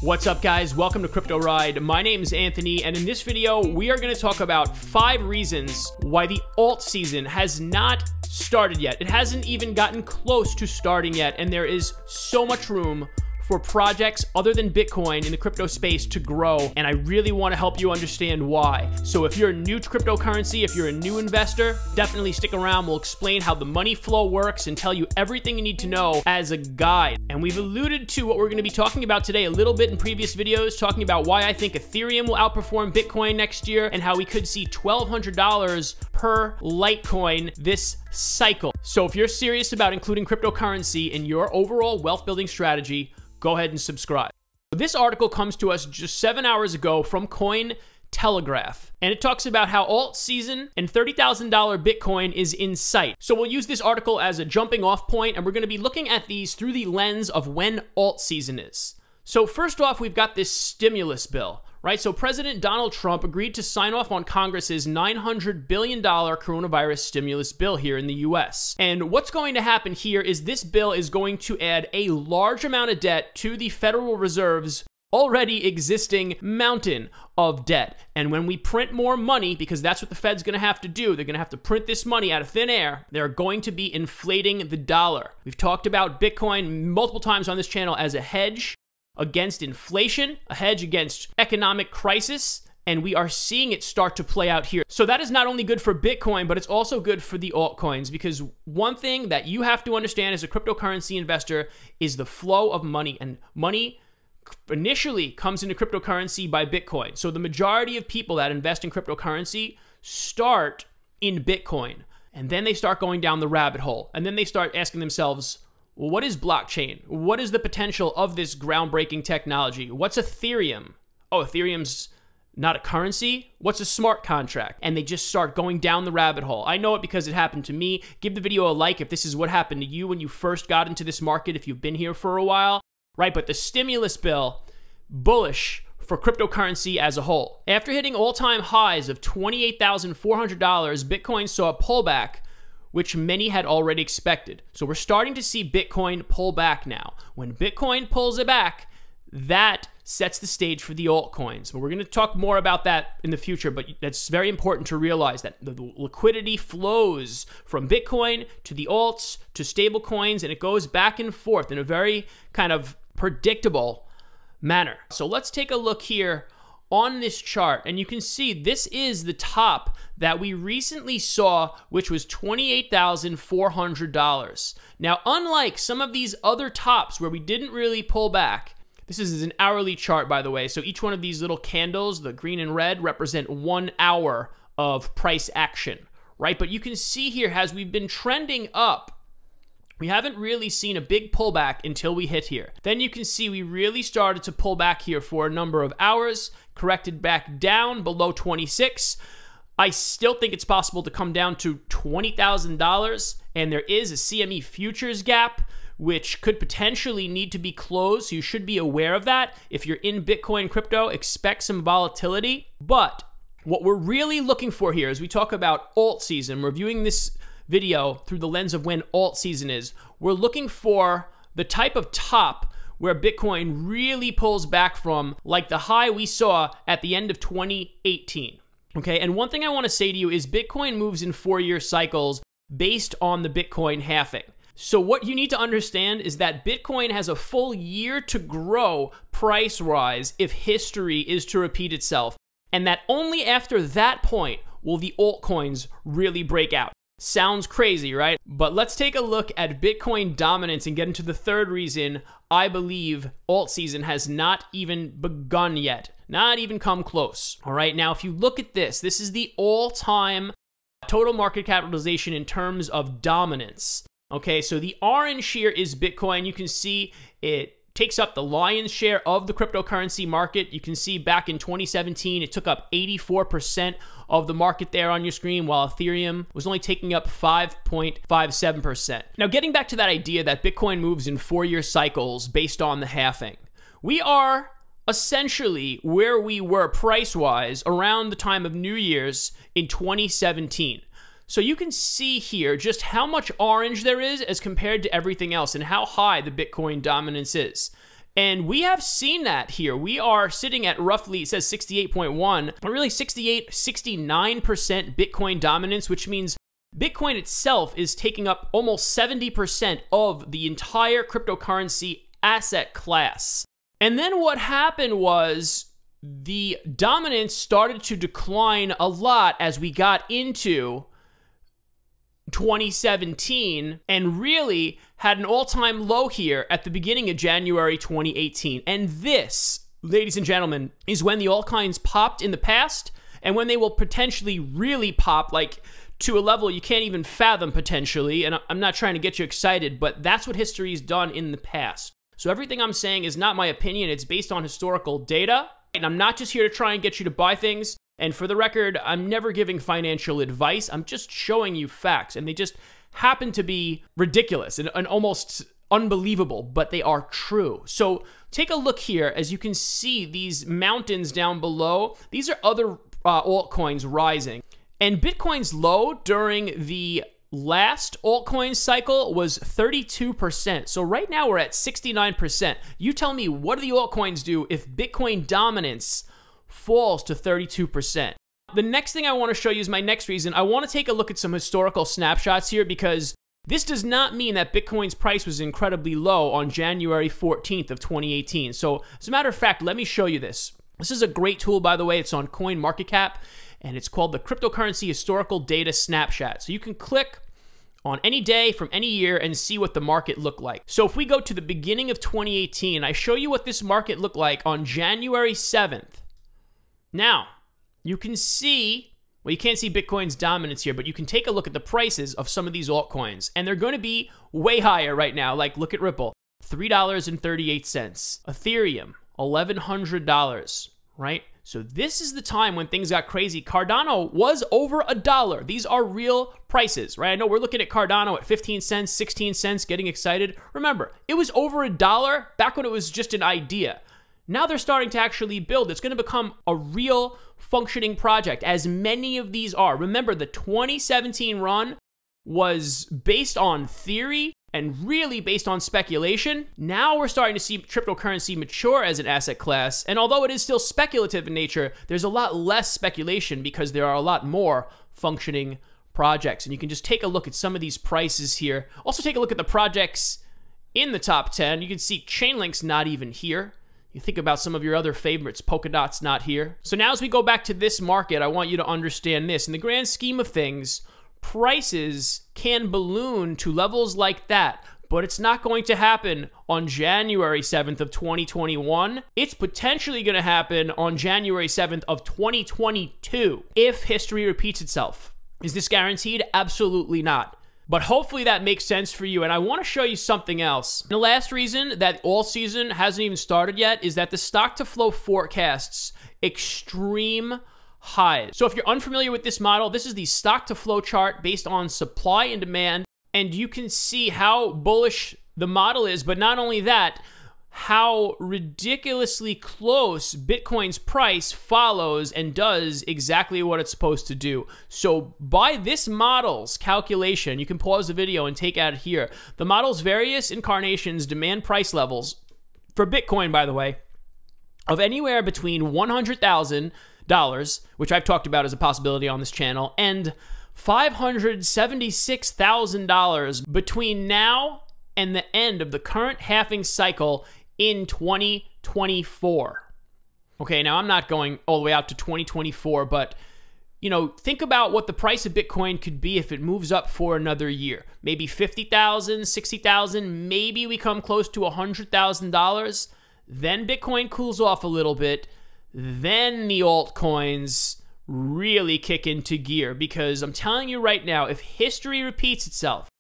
What's up, guys? Welcome to Crypto Ride. My name is Anthony, and in this video, we are going to talk about 5 reasons why the alt season has not started yet. It hasn't even gotten close to starting yet, and there is so much room for projects other than Bitcoin in the crypto space to grow, and I really want to help you understand why. So if you're new to cryptocurrency, if you're a new investor, definitely stick around. We'll explain how the money flow works and tell you everything you need to know as a guide. And we've alluded to what we're going to be talking about today a little bit in previous videos, talking about why I think Ethereum will outperform Bitcoin next year and how we could see $1,200 per Litecoin this cycle. So if you're serious about including cryptocurrency in your overall wealth building strategy, go ahead and subscribe. This article comes to us just 7 hours ago from Cointelegraph, and it talks about how alt season and $30,000 Bitcoin is in sight. So we'll use this article as a jumping off point, and we're going to be looking at these through the lens of when alt season is. So first off, we've got this stimulus bill, right? So President Donald Trump agreed to sign off on Congress's $900 billion coronavirus stimulus bill here in the US. And what's going to happen here is this bill is going to add a large amount of debt to the Federal Reserve's already existing mountain of debt. And when we print more money, because that's what the Fed's going to have to do, they're going to have to print this money out of thin air, they're going to be inflating the dollar. We've talked about Bitcoin multiple times on this channel as a hedge against inflation, a hedge against economic crisis, and we are seeing it start to play out here. So that is not only good for Bitcoin, but it's also good for the altcoins, because one thing that you have to understand as a cryptocurrency investor is the flow of money, and money initially comes into cryptocurrency by Bitcoin. So the majority of people that invest in cryptocurrency start in Bitcoin, and then they start going down the rabbit hole, and then they start asking themselves, well, what is blockchain? What is the potential of this groundbreaking technology? What's Ethereum? Oh, Ethereum's not a currency? What's a smart contract? And they just start going down the rabbit hole. I know it because it happened to me. Give the video a like if this is what happened to you when you first got into this market, if you've been here for a while, right? But the stimulus bill, bullish for cryptocurrency as a whole. After hitting all-time highs of $28,400, Bitcoin saw a pullback, which many had already expected. So we're starting to see Bitcoin pull back now. When Bitcoin pulls it back, that sets the stage for the altcoins. But we're going to talk more about that in the future, but that's very important to realize that the liquidity flows from Bitcoin to the alts to stable coins, and it goes back and forth in a very kind of predictable manner. So let's take a look here on this chart, and you can see this is the top that we recently saw, which was $28,400. Now, unlike some of these other tops where we didn't really pull back, this is an hourly chart, by the way, so each one of these little candles, the green and red, represent 1 hour of price action, right? But you can see here, as we've been trending up, we haven't really seen a big pullback until we hit here. Then you can see we really started to pull back here for a number of hours, corrected back down below 26. I still think it's possible to come down to $20,000, and there is a CME futures gap, which could potentially need to be closed, so you should be aware of that. If you're in Bitcoin crypto, expect some volatility. But what we're really looking for here as we talk about alt season, we're viewing this video through the lens of when alt season is, we're looking for the type of top where Bitcoin really pulls back from, like the high we saw at the end of 2018. Okay, and one thing I want to say to you is Bitcoin moves in 4-year cycles based on the Bitcoin halving. So what you need to understand is that Bitcoin has a full year to grow price-wise if history is to repeat itself, and that only after that point will the altcoins really break out. Sounds crazy, right? But let's take a look at Bitcoin dominance and get into the third reason I believe alt season has not even begun yet, not even come close. All right, now if you look at this, this is the all-time total market capitalization in terms of dominance. Okay, so the orange here is Bitcoin. You can see it takes up the lion's share of the cryptocurrency market. You can see back in 2017, it took up 84% of the market there on your screen, while Ethereum was only taking up 5.57%. Now, getting back to that idea that Bitcoin moves in 4-year cycles based on the halving, we are essentially where we were price-wise around the time of New Year's in 2017. So you can see here just how much orange there is as compared to everything else and how high the Bitcoin dominance is. And we have seen that here. We are sitting at roughly, it says 68.1, but really 68, 69% Bitcoin dominance, which means Bitcoin itself is taking up almost 70% of the entire cryptocurrency asset class. And then what happened was the dominance started to decline a lot as we got into 2017 and really had an all-time low here at the beginning of January 2018. And this, ladies and gentlemen, is when the altcoins popped in the past and when they will potentially really pop, like to a level you can't even fathom potentially. And I'm not trying to get you excited, but that's what history's done in the past. So everything I'm saying is not my opinion. It's based on historical data. And I'm not just here to try and get you to buy things. And for the record, I'm never giving financial advice. I'm just showing you facts. And they just happen to be ridiculous and almost unbelievable, but they are true. So take a look here. As you can see, these mountains down below, these are other altcoins rising. And Bitcoin's low during the last altcoin cycle was 32%. So right now we're at 69%. You tell me, what do the altcoins do if Bitcoin dominance falls to 32%? The next thing I want to show you is my next reason. I want to take a look at some historical snapshots here because this does not mean that Bitcoin's price was incredibly low on January 14th of 2018. So as a matter of fact, let me show you this. This is a great tool, by the way. It's on CoinMarketCap, and it's called the Cryptocurrency Historical Data Snapshot. So you can click on any day from any year and see what the market looked like. So if we go to the beginning of 2018, I show you what this market looked like on January 7th. Now, you can see, well, you can't see Bitcoin's dominance here, but you can take a look at the prices of some of these altcoins, and they're going to be way higher right now. Like, look at Ripple, $3.38. Ethereum, $1,100, right? So this is the time when things got crazy. Cardano was over $1. These are real prices, right? I know we're looking at Cardano at 15 cents, 16 cents, getting excited. Remember, it was over $1 back when it was just an idea. Now they're starting to actually build. It's going to become a real functioning project, as many of these are. Remember, the 2017 run was based on theory and really based on speculation. Now we're starting to see cryptocurrency mature as an asset class. And although it is still speculative in nature, there's a lot less speculation because there are a lot more functioning projects. And you can just take a look at some of these prices here. Also take a look at the projects in the top 10. You can see Chainlink's not even here. You think about some of your other favorites, Polkadot's not here. So now as we go back to this market, I want you to understand this. In the grand scheme of things, prices can balloon to levels like that, but it's not going to happen on January 7th of 2021. It's potentially going to happen on January 7th of 2022 if history repeats itself. Is this guaranteed? Absolutely not. But hopefully that makes sense for you. And I want to show you something else. The last reason that all season hasn't even started yet is that the stock to flow forecasts extreme highs. So if you're unfamiliar with this model, this is the stock to flow chart based on supply and demand. And you can see how bullish the model is. But not only that, how ridiculously close Bitcoin's price follows and does exactly what it's supposed to do. So by this model's calculation, you can pause the video and take out here. The model's various incarnations demand price levels for Bitcoin, by the way, of anywhere between $100,000, which I've talked about as a possibility on this channel, and $576,000 between now and the end of the current halving cycle in 2024. Okay, now I'm not going all the way out to 2024, but you know, think about what the price of Bitcoin could be if it moves up for another year. Maybe $50,000, $60,000, maybe we come close to $100,000. Then Bitcoin cools off a little bit. Then the altcoins really kick into gear, because I'm telling you right now, if history repeats itself,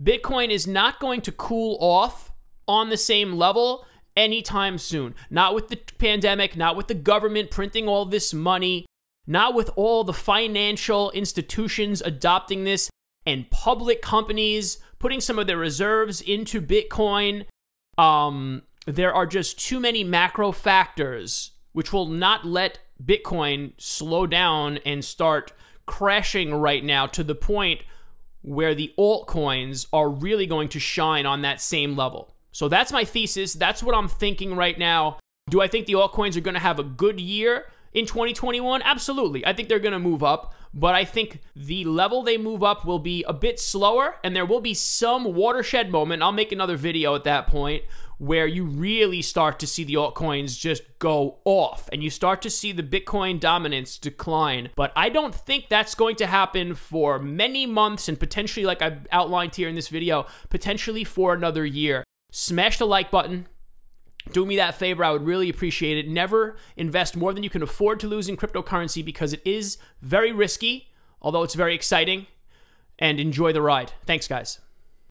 Bitcoin is not going to cool off on the same level anytime soon. Not with the pandemic, not with the government printing all this money, not with all the financial institutions adopting this and public companies putting some of their reserves into Bitcoin. There are just too many macro factors which will not let Bitcoin slow down and start crashing right now to the point where the altcoins are really going to shine on that same level. So that's my thesis. That's what I'm thinking right now. Do I think the altcoins are going to have a good year in 2021? Absolutely. I think they're going to move up, but I think the level they move up will be a bit slower, and there will be some watershed moment. I'll make another video at that point where you really start to see the altcoins just go off and you start to see the Bitcoin dominance decline. But I don't think that's going to happen for many months, and potentially, like I've outlined here in this video, potentially for another year. Smash the like button. Do me that favor. I would really appreciate it. Never invest more than you can afford to lose in cryptocurrency, because it is very risky, although it's very exciting. And enjoy the ride. Thanks, guys.